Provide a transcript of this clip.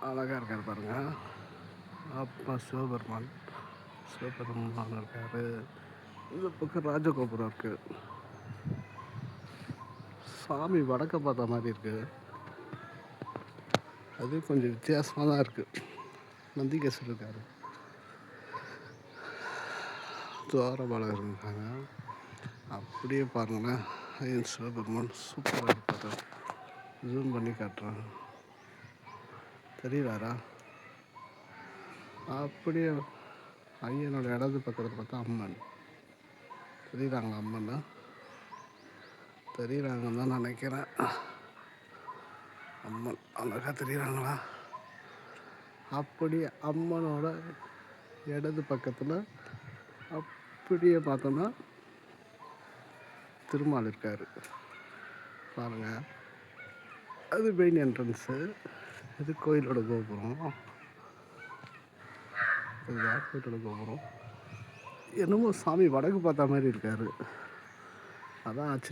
அழகாக இருக்கார் பாருங்க. அப்பா சிவபெருமான் இருக்கார். இந்த பக்கம் ராஜகோபுரம் இருக்குது. சாமி வடக்க பார்த்த மாதிரி இருக்குது. அது கொஞ்சம் வித்தியாசமாக தான் இருக்குது. நந்திகேஸ்வரர் இருக்கார். துவாரபாலகர் இருக்காங்க. அப்படியே பாருங்களேன். ஐயன் சிவபெருமான் சூப்பராக இருப்பார். ஜூம் பண்ணி காட்டுறேன். தெரியலாரா? அப்படியே ஐயனோட இடது பக்கத்தில் பார்த்தா அம்மன் தெரியுறாங்க. அம்மன் தெரியுறாங்கன்னு தான் நினைக்கிறேன். அம்மன் அழகாக தெரியுறாங்களா? அப்படியே அம்மனோட இடது பக்கத்தில் அப்படியே பார்த்தோன்னா திருமால் இருக்கார் பாருங்கள். அது மெயின் என்ட்ரன்ஸு. இது கோயிலோட கோபுரம். இதுதான் கோயிலோட கோபுரம். என்னமோ சாமி வடக்கு பார்த்த மாதிரி இருக்கார். அதான் ஆச்சரியம்.